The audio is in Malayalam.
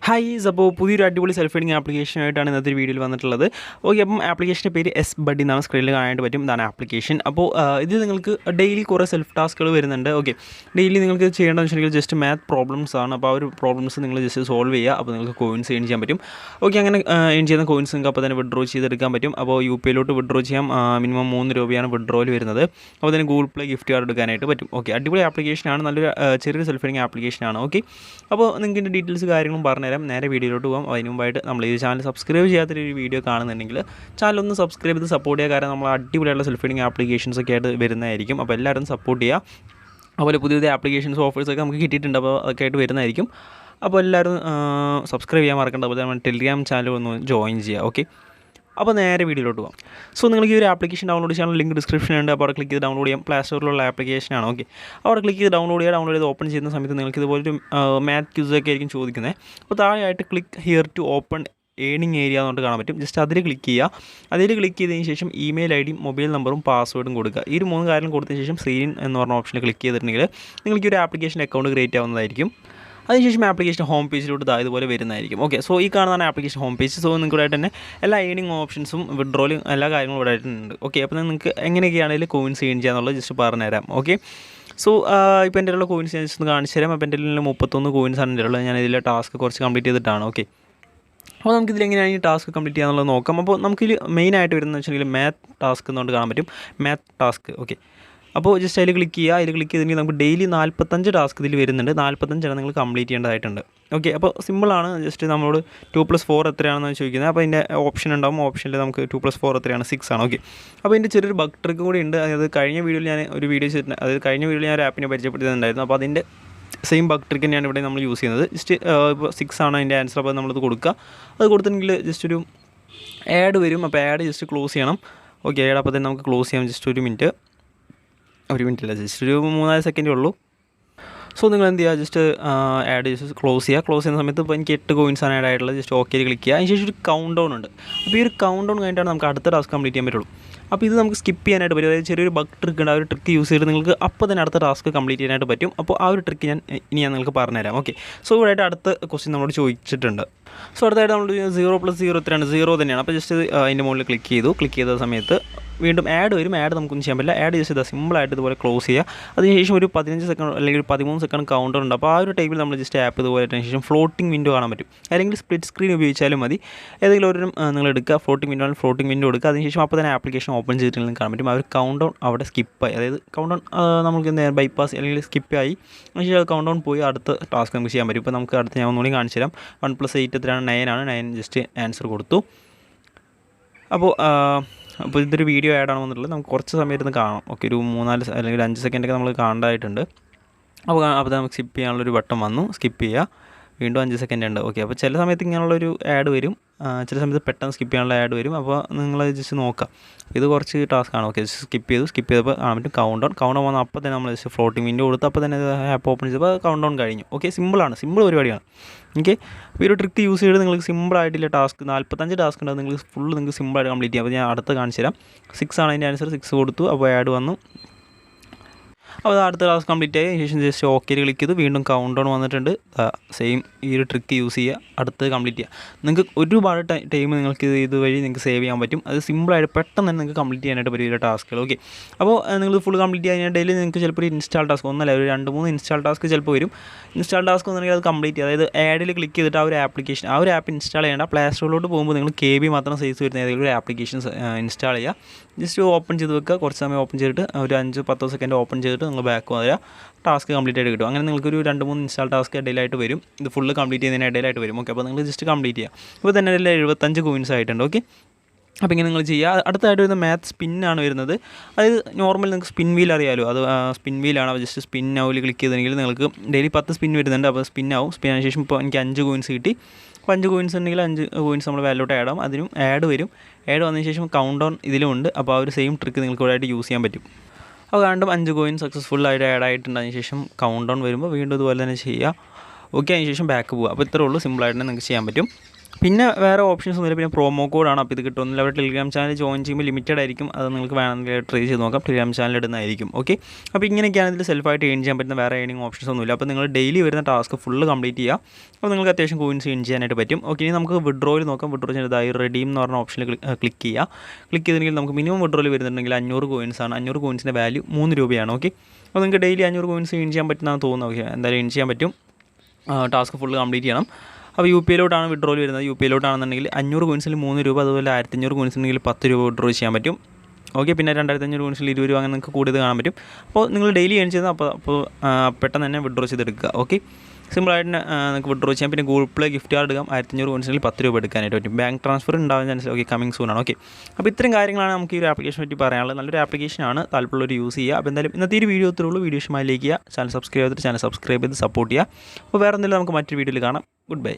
ഹായ് അപ്പോൾ പുതിയൊരു അടിപൊളി സെൽഫ് ഫീഡിങ് ആപ്ലിക്കേഷനായിട്ടാണ് ഇന്നത്തെ വീഡിയോയിൽ വന്നിട്ടുള്ളത്. ഓക്കെ, അപ്പം ആപ്ലിക്കേഷൻ്റെ പേര് എസ് ബഡി എന്നാണ് സ്ക്രീനിൽ കാണാനായിട്ട് പറ്റും. ഇതാണ് ആപ്ലിക്കേഷൻ. അപ്പോൾ ഇതിൽ നിങ്ങൾക്ക് ഡെയിലി കുറേ സെൽഫ് ടാസ്കുകൾ വരുന്നുണ്ട്. ഓക്കെ, ഡെയിലി നിങ്ങൾക്ക് ചെയ്യേണ്ടതെന്ന് വെച്ചിട്ടുണ്ടെങ്കിൽ ജസ്റ്റ് മാത്ത് പ്രോബ്ലംസ് ആണ്. അപ്പോൾ ആ ഒരു പ്രോബ്ലംസ് നിങ്ങൾ ജസ്റ്റ് സോൾവ് ചെയ്യുക. അപ്പോൾ നിങ്ങൾക്ക് കോയിൻസ് ഏൺ ചെയ്യാൻ പറ്റും. ഓക്കെ, അങ്ങനെ ഏൺ ചെയ്യുന്ന കോയിൻസ് നിങ്ങൾക്ക് അപ്പോൾ തന്നെ വിഡ്രോ ചെയ്തെടുക്കാൻ പറ്റും. അപ്പോൾ യു പി ഐയിലോട്ട് വിഡ്രോ ചെയ്യാം. മിനിമം 3 രൂപയാണ് വിഡ്രോയിൽ വരുന്നത്. അപ്പോൾ തന്നെ ഗൂഗിൾ പ്ലേ ഗിഫ്റ്റ് കാർഡ് എടുക്കാനായിട്ട് പറ്റും. ഓക്കെ, അടിപൊളി ആപ്ലിക്കേഷനാണ്. നല്ലൊരു ചെറിയൊരു സെൽഫ് ഫീഡിങ് ആപ്ലിക്കേഷനാണ്. ഓക്കെ, അപ്പോൾ നിങ്ങൾക്ക് ഇതിൻ്റെ ഡീറ്റെയിൽസ് കാര്യങ്ങളും പറഞ്ഞുതരാം. നേരെ വീഡിയോയിലോട്ട് പോകാം. അതിന് മുമ്പായിട്ട് നമ്മൾ ഈ ചാനൽ സബ്സ്ക്രൈബ് ചെയ്യാത്തൊരു വീഡിയോ കാണുന്നുണ്ടെങ്കിൽ ചാനൽ ഒന്ന് സബ്സ്ക്രൈബ് ചെയ്ത് സപ്പോർട്ട് ചെയ്യുക. കാരണം നമ്മൾ അടിപൊളിയായിട്ടുള്ള സെൽഫ് ഫീഡിങ് ആപ്ലിക്കേഷൻസ് ഒക്കെ ആയിട്ട് വരുന്നതായിരിക്കും. അപ്പോൾ എല്ലാവരും സപ്പോർട്ട് ചെയ്യുക. അതുപോലെ പുതിയ പുതിയ ആപ്ലിക്കേഷൻസ് ഓഫേഴ്സൊക്കെ നമുക്ക് കിട്ടിയിട്ടുണ്ട്. അപ്പോൾ അതൊക്കെ ആയിട്ട് വരുന്നതായിരിക്കും. അപ്പോൾ എല്ലാവരും സബ്സ്ക്രൈബ് ചെയ്യാൻ മറക്കേണ്ട. അതുപോലെ നമ്മൾ ടെലിഗ്രാം ചാനൽ ഒന്ന് ജോയിൻ ചെയ്യുക. ഓക്കെ, അപ്പോൾ നേരെ വീഡിയോയിലോട്ട് പോകാം. സോ നിങ്ങൾക്ക് ഈ ഒരു ആപ്ലിക്കേഷൻ ഡൗൺലോഡ് ചെയ്യാനുള്ള ലിങ്ക് ഡിസ്ക്രിപ്ഷനുണ്ട്. അപ്പോൾ അവിടെ ക്ലിക്ക് ചെയ്ത് ഡൗൺലോഡ് ചെയ്യാം. പ്ലേ സ്റ്റോറിലുള്ള ആപ്ലിക്കേഷനാണ്. ഓക്കെ, അവിടെ ക്ലിക്ക് ചെയ്ത് ഡൗൺലോഡ് ചെയ്ത് ഓപ്പൺ ചെയ്യുന്ന സമയത്ത് നിങ്ങൾക്ക് ഇതുപോലൊരു മാത്ത് ക്യൂസൊക്കെ ആയിരിക്കും ചോദിക്കുന്നത്. അപ്പോൾ താഴെയായിട്ട് click here to open earning area എന്നുകൊണ്ട് കാണാൻ പറ്റും. ജസ്റ്റ് അതിൽ ക്ലിക്ക് ചെയ്യുക. അതിൽ ക്ലിക്ക് ചെയ്തതിന് ശേഷം ഇമെയിൽ ഐ ഡിയും മൊബൈൽ നമ്പറും പാസ്വേഡും കൊടുക്കുക. ഈ ഒരു 3 കാര്യം കൊടുത്തതിന് ശേഷം സീൻ എന്ന് പറഞ്ഞ ഓപ്ഷനിൽ ക്ലിക്ക് ചെയ്തിട്ടുണ്ടെങ്കിൽ നിങ്ങൾക്ക് ഒരു ആപ്ലിക്കേഷൻ അക്കൗണ്ട് ക്രിയേറ്റ് ആവുന്നതായിരിക്കും. അതിനുശേഷം ആപ്ലിക്കേഷൻ ഹോം പേജിലോട്ട് ഇതുപോലെ വരുന്നതായിരിക്കും. ഓക്കെ, സോ ഈ കാണുന്നതാണ് ആപ്ലിക്കേഷൻ ഹോം പേജ്. സോ നിങ്ങൾക്കിവിടെ തന്നെ എല്ലാ ഏണിംഗ് ഓപ്ഷൻസും വിഡ്രോലും എല്ലാ കാര്യങ്ങളും ഇവിടെ ആയിട്ടുണ്ട്. ഓക്കെ, അപ്പോൾ നിങ്ങൾക്ക് എങ്ങനെയൊക്കെയാണെങ്കിലും കോയിൻസ് ഏൺ ചെയ്യാന്നുള്ളത് ജസ്റ്റ് പറഞ്ഞുതരാം. ഓക്കെ, സോ ഇപ്പോൾ എൻ്റെ ഉള്ള കോയിൻസ് ഞാൻ ജസ്റ്റ് ഒന്ന് കാണിച്ചു തരാം. അപ്പോൾ എൻ്റെ 31 കോയിൻസാണ് എൻ്റെ ഉള്ളത്. ഞാൻ ഇതിലെ ടാസ്ക് കുറച്ച് കംപ്ലീറ്റ് ചെയ്തിട്ടാണ്. ഓക്കെ, അപ്പോൾ നമുക്കിതിൽ എങ്ങനെയാണ് ഈ ടാസ്ക് കംപ്ലീറ്റ് ചെയ്യാന്നുള്ളത് നോക്കാം. അപ്പോൾ നമുക്കിതിൽ മെയിനായിട്ട് വരുന്നത് വെച്ചിട്ടുണ്ടെങ്കിൽ മാത്ത് ടാസ്ക് എന്നുകൊണ്ട് കാണാൻ പറ്റും. Math task. ഓക്കെ, അപ്പോൾ ജസ്റ്റ് അതിൽ ക്ലിക്ക് ചെയ്യുക. അതിൽ ക്ലിക്ക് ചെയ്തിട്ടുണ്ടെങ്കിൽ നമുക്ക് ഡെയിലി 45 ടാസ്ക് ഇതിൽ വരുന്നുണ്ട്. 45 നിങ്ങൾ കംപ്ലീറ്റ് ചെയ്യേണ്ടതായിട്ടുണ്ട്. ഓക്കെ, അപ്പോൾ സിമ്പിളാണ്. ജസ്റ്റ് നമ്മളോട് 2+4 എത്രയാണെന്ന് ചോദിക്കുന്നത്. അപ്പോൾ അതിൻ്റെ ഓപ്ഷൻ ഉണ്ടാകും. ഓപ്ഷനിൽ നമുക്ക് 2+4 എത്രയാണ്? 6 ആണ്. ഓക്കെ, അപ്പോൾ ഇതിൻ്റെ ചെറിയൊരു ബഗ് ട്രിക്ക് കൂടി ഉണ്ട്. അതായത് കഴിഞ്ഞ വീഡിയോയിൽ ഞാൻ ഒരു വീഡിയോ ചെയ്തിട്ടുണ്ട്. അതായത് കഴിഞ്ഞ വീഡിയോയിൽ ഞാൻ ഒരു ആപ്പിനെ പരിചയപ്പെടുത്തിയിട്ടുണ്ടായിരുന്നു. അപ്പോൾ അതിൻ്റെ സെയിം ബഗ് ട്രിക്ക് തന്നെയാണ് ഇവിടെ നമ്മൾ യൂസ് ചെയ്യുന്നത്. ജസ്റ്റ് ഇപ്പോൾ 6 ആണ് അതിൻ്റെ ആൻസർ. അപ്പോൾ നമ്മളത് കൊടുക്കുക. അത് കൊടുത്തിട്ടുണ്ടെങ്കിൽ ജസ്റ്റ് ഒരു ആഡ് വരും. അപ്പോൾ ആഡ് ജസ്റ്റ് ക്ലോസ് ചെയ്യണം. ഓക്കെ, ആഡ് അപ്പോൾ തന്നെ നമുക്ക് ക്ലോസ് ചെയ്യാം. ജസ്റ്റ് ഒരു മിനിറ്റ് ഇല്ല, ജസ്റ്റ് ഒരു 3-4 സെക്കൻഡേ ഉള്ളൂ. സോ നിങ്ങൾ എന്ത് ചെയ്യുക, ജസ്റ്റ് ആഡ് ജസ്റ്റ് ക്ലോസ് ചെയ്യുക. ക്ലോസ് ചെയ്യുന്ന സമയത്ത് ഇപ്പോൾ എനിക്ക് 8 കോയിൻസാണ് ആഡ് ആയിട്ടുള്ളത്. ജസ്റ്റ് ഓക്കെ ക്ലിക്ക് ചെയ്യുക. അതിനുശേഷം ഒരു കൗണ്ട് ഡൗൺ ഉണ്ട്. അപ്പോൾ ഈ ഒരു കൗണ്ട് ഡൗൺ കഴിഞ്ഞിട്ടാണ് നമുക്ക് അടുത്ത ടാസ്ക് കംപ്ലീറ്റ് ചെയ്യാൻ പറ്റുള്ളൂ. അപ്പോൾ ഇത് നമുക്ക് സ്കിപ്പ് ചെയ്യാനായിട്ട് പറ്റും. അതായത് ചെറിയൊരു ബഗ് ട്രിക്ക് ഉണ്ട്. ആ ഒരു ട്രിക്ക് യൂസ് ചെയ്ത് നിങ്ങൾക്ക് അപ്പോൾ തന്നെ അടുത്ത ടാസ്ക് കംപ്ലീറ്റ് ചെയ്യാനായിട്ട് പറ്റും. അപ്പോൾ ആ ഒരു ട്രിക്ക് ഞാൻ നിങ്ങൾക്ക് പറഞ്ഞുതരാം. ഓക്കെ, സോ ഇവിടെയായിട്ട് അടുത്ത ക്വസ്റ്റ്യൻ നമ്മളോട് ചോദിച്ചിട്ടുണ്ട്. സോ അടുത്തായിട്ട് നമ്മൾ 0+0 എത്രയാണ്? 0 തന്നെയാണ്. അപ്പോൾ ജസ്റ്റ് അതിൻ്റെ മുകളിൽ ക്ലിക്ക് ചെയ്ത സമയത്ത് വീണ്ടും ആഡ് വരും. ആഡ് നമുക്കൊന്നും ചെയ്യാൻ പറ്റില്ല. ആഡ് ജസ്റ്റ് സിമ്പിളായിട്ട് ഇതുപോലെ ക്ലോസ് ചെയ്യുക. അതിനുശേഷം ഒരു 15 സെക്കൻഡ് അല്ലെങ്കിൽ ഒരു 13 സെക്കൻഡ് കൗണ്ടർ ഉണ്ട്. അപ്പോൾ ആ ഒരു ടൈമിൽ നമ്മൾ ജസ്റ്റ് ആപ്പ് ഇതുപോലെ ഇട്ടതിന് ശേഷം ഫ്ലോട്ടിംഗ് വിൻഡോ കാണാൻ പറ്റും. അല്ലെങ്കിൽ സ്പ്ലിറ്റ് സ്ക്രീൻ ഉപയോഗിച്ചാലും മതി. ഏതെങ്കിലും ഒരു നിങ്ങൾ എടുക്കുക. ഫ്ലോട്ടിംഗ് വിൻഡോ എടുക്കുക. അതിനുശേഷം അപ്പോൾ തന്നെ ആപ്ലിക്കേഷൻ ഓപ്പൺ ചെയ്തിട്ടുണ്ടെങ്കിൽ കാണാൻ പറ്റും. ആ ഒരു കൗണ്ട് ഡൗൺ അവിടെ സ്കിപ്പായി. അതായത് കൗണ്ട് ഡൗൺ നമുക്ക് ബൈപ്പാസ് അല്ലെങ്കിൽ സ്കിപ്പായി. അതിനുശേഷം കൗണ്ട് ഡൗൺ പോയി അടുത്ത ടാസ്ക് നമുക്ക് ചെയ്യാൻ പറ്റും. ഇപ്പോൾ നമുക്ക് അടുത്ത് ഞാൻ ഒന്നുകൂടി കാണിച്ചു തരാം. 1+8 എത്രയാണ്? 9 ആണ്. 9 ജസ്റ്റ് ആൻസർ കൊടുത്തു. അപ്പോൾ ഇതൊരു വീഡിയോ ആഡാണ് വന്നിട്ടുള്ളത്. നമുക്ക് കുറച്ച് സമയം ഇരുന്ന് കാണാം. ഓക്കെ, ഒരു 3-4 അല്ലെങ്കിൽ 5 സെക്കൻഡൊക്കെ നമ്മൾ കാണേണ്ടതായിട്ടുണ്ട്. അപ്പോൾ നമുക്ക് സ്കിപ്പ് ചെയ്യാനുള്ളൊരു ബട്ടൺ വന്നു. സ്കിപ്പ് ചെയ്യുക. വീണ്ടും 5 സെക്കൻഡ് ഉണ്ട്. ഓക്കെ, അപ്പോൾ ചില സമയത്ത് ഇങ്ങനെയുള്ളൊരു ആഡ് വരും. ചില സമയത്ത് പെട്ടെന്ന് സ്കിപ്പ് ചെയ്യാനുള്ള ആഡ് വരും. അപ്പോൾ നിങ്ങൾ ജസ്റ്റ് നോക്കുക. ഇത് കുറച്ച് ടാസ്ക്കാണ്. ഓക്കെ, ജസ്റ്റ് സ്കിപ്പ് ചെയ്തപ്പോൾ കാണാൻ പറ്റും കൗണ്ട് ഡൗൺ വന്നാൽ അപ്പോൾ തന്നെ നമ്മൾ ജസ്റ്റ് ഫ്ലോട്ടിംഗ് വിൻഡോ കൊടുത്ത് അപ്പോൾ തന്നെ ആപ്പ് ഓപ്പൺ ചെയ്തപ്പോൾ കൗണ്ട് ഡൗൺ കഴിഞ്ഞു. ഓക്കെ, സിമ്പിൾ പരിപാടിയാണ്. ഓക്കെ, അപ്പോൾ ഈ ഒരു ട്രിക്ക് യൂസ് ചെയ്ത് നിങ്ങൾക്ക് സിമ്പിളായിട്ടില്ല ടാസ്ക് 45 ടാസ്ക് ഉണ്ട്. നിങ്ങൾക്ക് സിമ്പിളായിട്ട് കംപ്ലീറ്റ് ചെയ്യാം. അപ്പോൾ ഞാൻ അടുത്ത് കാണിച്ചു തരാം. 6 ആണ് അതിൻ്റെ ആൻസർ. 6 കൊടുത്തു. അപ്പോൾ ആഡ് വന്നു. അപ്പോൾ അടുത്ത ക്ലാസ് കംപ്ലീറ്റ് ആയി ശേഷം ജസ്റ്റ് ഓക്കെ ക്ലിക്ക് ചെയ്ത് വീണ്ടും കൗണ്ട് ഡൗൺ വന്നിട്ടുണ്ട്. സെയിം ഈ ഒരു ട്രിക്ക് യൂസ് ചെയ്യുക. അടുത്ത് കംപ്ലീറ്റ് ചെയ്യുക. നിങ്ങൾക്ക് ഒരുപാട് ടൈം നിങ്ങൾക്ക് ഇതുവഴി നിങ്ങൾക്ക് സേവ് ചെയ്യാൻ പറ്റും. അത് സിമ്പിളായിട്ട് പെട്ടെന്ന് തന്നെ നിങ്ങൾക്ക് കംപ്ലീറ്റ് ചെയ്യാനായിട്ട് പറ്റും ഈ ടാസ്കുകൾ. ഓക്കെ, അപ്പോൾ നിങ്ങൾ ഫുൾ കംപ്ലീറ്റ് ചെയ്യാനായിട്ട് നിങ്ങൾക്ക് ചിലപ്പോൾ ഒരു ഇൻസ്റ്റാൾ ടാസ്ക് ഒന്നല്ല ഒരു 2-3 ഇൻസ്റ്റാൾ ടാസ്ക് ചിലപ്പോൾ വരും. ഇൻസ്റ്റാൾ ടാസ്ക് എന്നുണ്ടെങ്കിൽ അത് കംപ്ലീറ്റ് ചെയ്യുക. അതായത് ആഡിൽ ക്ലിക്ക് ചെയ്തിട്ട് ആ ഒരു ആപ്പ് ഇൻസ്റ്റാൾ ചെയ്യേണ്ട. പ്ലേ സ്റ്റോറിലോട്ട് പോകുമ്പോൾ നിങ്ങൾ KB മാത്രം സൈസ് വരുന്ന ഏതെങ്കിലും ഒരു ആപ്ലിക്കേഷൻസ് ഇൻസ്റ്റാൾ ചെയ്യുക. ജസ്റ്റ് ഓപ്പൺ ചെയ്ത് വെക്കുക. കുറച്ച് സമയം ഓപ്പൺ ചെയ്തിട്ട് ഒരു 5-10 സെക്കൻഡ് ഓപ്പൺ ചെയ്തിട്ട് നിങ്ങൾ ബാക്ക് വരിക. ടാസ്ക് കംപ്ലീറ്റ് ആയിട്ട് കിട്ടും. അങ്ങനെ നിങ്ങൾക്കൊരു 2-3 ഇൻസ്റ്റാൾ ടാസ്ക് ഇടയിലായിട്ട് വരും. ഇത് ഫുള്ള് കംപ്ലീറ്റ് ചെയ്യുന്നതിന് ഇടയിലായിട്ട് വരും. ഓക്കെ, അപ്പോൾ നിങ്ങൾ ജസ്റ്റ് കംപ്ലീറ്റ് ചെയ്യുക. ഇപ്പോൾ തന്നെ 75 കോയിൻസ് ആയിട്ടുണ്ട്. ഓക്കെ, അപ്പോൾ ഇങ്ങനെ നിങ്ങൾ ചെയ്യുക. അടുത്തായിട്ട് വരുന്ന മാത്ത് സ്പിന്നാണ് വരുന്നത്. അതായത് നോർമൽ നിങ്ങൾക്ക് സ്പിൻ വീൽ അറിയാമല്ലോ. അത് സ്പിൻ വീലാണ്. അപ്പോൾ ജസ്റ്റ് സ്പിൻ ഔവിൽ ക്ലിക്ക് ചെയ്തെങ്കിൽ നിങ്ങൾക്ക് ഡെയിലി 10 സ്പിൻ വരുന്നുണ്ട്. അപ്പോൾ സ്പിൻ ആവും. സ്പിൻ ആയതിനു ശേഷം ഇപ്പോൾ എനിക്ക് 5 കോയിൻസ് കിട്ടി. അപ്പോൾ 5 കോയിൻസ് ഉണ്ടെങ്കിൽ 5 കോയിൻസ് നമ്മൾ വാലിലോട്ട് ആഡ് ആവും. അതിനും ആഡ് വരും. ആഡ് വന്നതിന് ശേഷം കൗണ്ട് ഡൗൺ ഇതിലുമുണ്ട്. അപ്പോൾ ആ ഒരു സെയിം ട്രിക്ക് നിങ്ങൾക്ക് ഇവിടെ ആയിട്ട് യൂസ് ചെയ്യാൻ പറ്റും. അപ്പോൾ വീണ്ടും 5 കോയിൻ സക്സസ്ഫുള്ളായിട്ട് ആഡ് ആയിട്ടുണ്ട്. അതിന് ശേഷം കൗണ്ട് ഡൗൺ വരുമ്പോൾ വീണ്ടും ഇതുപോലെ തന്നെ ചെയ്യുക. ഓക്കെ, അതിന് ശേഷം ബാക്ക് പോവുക. അപ്പോൾ ഇത്രേ ഉള്ളൂ. സിമ്പിളായിട്ട് നിങ്ങൾക്ക് ചെയ്യാൻ പറ്റും. പിന്നെ വേറെ ഓപ്ഷൻസ് ഒന്നുമില്ല. പിന്നെ പ്രോമോ കോഡാണ്. അപ്പോൾ ഇത് കിട്ടുന്നില്ല. അവിടെ ടെലിഗ്രാം ചാനൽ ജോയിൻ ചെയ്യുമ്പോൾ ലിമിറ്റഡ് ആയിരിക്കും. അത് നിങ്ങൾക്ക് വേണമെങ്കിൽ ട്രൈ ചെയ്ത് നോക്കാം. ടെലിഗ്രാം ചാനൽ ഇടുന്നതായിരിക്കും. ഓക്കെ, അപ്പോൾ ഇങ്ങനെയൊക്കെയാണ് ഇതിൽ സെൽഫായിട്ട് ഏൺ ചെയ്യാൻ പറ്റുന്ന വേറെ ഏണിംഗ് ഓപ്ഷൻസ് ഒന്നുമില്ല. അപ്പോൾ നിങ്ങൾ ഡെയിലി വരുന്ന ടാസ്ക് ഫുള്ള് കംപ്ലീറ്റ് ചെയ്യുക. അപ്പോൾ നിങ്ങൾക്ക് അത്യാവശ്യം കോയിൻസ് ഏൺ ചെയ്യാനായിട്ട് പറ്റും. ഓക്കെ, ഇനി നമുക്ക് വിഡ്രോയിൽ നോക്കാം. വിഡ്രോ ചെയ്തതായി റെഡീം എന്ന് പറഞ്ഞ ഓപ്ഷനിൽ ക്ലിക്ക് ചെയ്യുക. ക്ലിക്ക് ചെയ്തിട്ടുണ്ടെങ്കിൽ നമുക്ക് മിനിമം വിഡ്രോയിൽ വരുന്നുണ്ടെങ്കിൽ 500 കോയിൻസാണ്. 500 കോയിൻസിൻ്റെ വാല്യൂ 3 രൂപയാണ്. ഓക്കെ, അപ്പോൾ നിങ്ങൾക്ക് ഡെയിലി 500 കോയിൻസ് ഏൺ ചെയ്യാൻ പറ്റുന്നതാണ് തോന്നുന്നത്. ഓക്കെ, എന്തായാലും ഏൺ ചെയ്യാൻ പറ്റും. ടാസ്ക് ഫുള്ള് കംപ്ലീറ്റ് ചെയ്യണം. അപ്പോൾ യു പി ഐയിലോട്ടാണ് വിഡ്രോയിൽ വരുന്നത്. യു പി ഐയിലോട്ടാണെന്നുണ്ടെങ്കിൽ 500 കോയിൻസിൽ 3 രൂപ, അതുപോലെ 1500 കോയിൻസ് ഉണ്ടെങ്കിൽ 10 രൂപ വിഡ്രോ ചെയ്യാൻ പറ്റും. ഓക്കെ, പിന്നെ 2500 കോയിൻസിൽ 20 രൂപ അങ്ങനെ നിങ്ങൾക്ക് കൂടുതൽ കാണാൻ പറ്റും. അപ്പോൾ നിങ്ങൾ ഡെയിലി ഏൺ ചെയ്യുന്നത് അപ്പോൾ പെട്ടെന്ന് തന്നെ വിഡ്രോ ചെയ്തെടുക്കുക. ഓക്കെ, സിമ്പിളായിട്ട് നിങ്ങൾക്ക് വിഡ്രോ ചെയ്യാം. പിന്നെ ഗൂഗിൾ പ്ലേ ഗിഫ്റ്റ് കാർഡ് എടുക്കാം. 1500 കോയിൻസിൽ 10 രൂപ എടുക്കാനായിട്ട് പറ്റും. ബാങ്ക് ട്രാൻസ്ഫർ ഉണ്ടാകുന്ന ചാൻസ് ഓക്കെ കമ്മിങ് സൂൺ ആണ്. ഓക്കെ, അപ്പോൾ ഇത്രയും കാര്യങ്ങളാണ് നമുക്ക് ഈ ഒരു ആപ്ലിക്കേഷനെ പറ്റി പറയാനുള്ളത്. നല്ലൊരു ആപ്ലിക്കേഷനാണ്, താല്പര്യമുള്ളവർ യൂസ് ചെയ്യുക. അപ്പോൾ എന്തായാലും ഇന്നത്തെ ഒരു വീഡിയോ ഇത്രയുള്ളൂ. വീഡിയോ ഇഷ്ടമായി ലൈക്ക് ചെയ്യുക, ചാനൽ സബ്സ്ക്രൈബ് ചെയ്തിട്ട് ചാനൽ സബ്സ്ക്രൈബ് ചെയ്ത് സപ്പോർട്ട് ചെയ്യുക. അപ്പോൾ വേറെ എന്തെങ്കിലും നമുക്ക് മറ്റൊരു വീഡിയോയിൽ കാണാം. Good bye.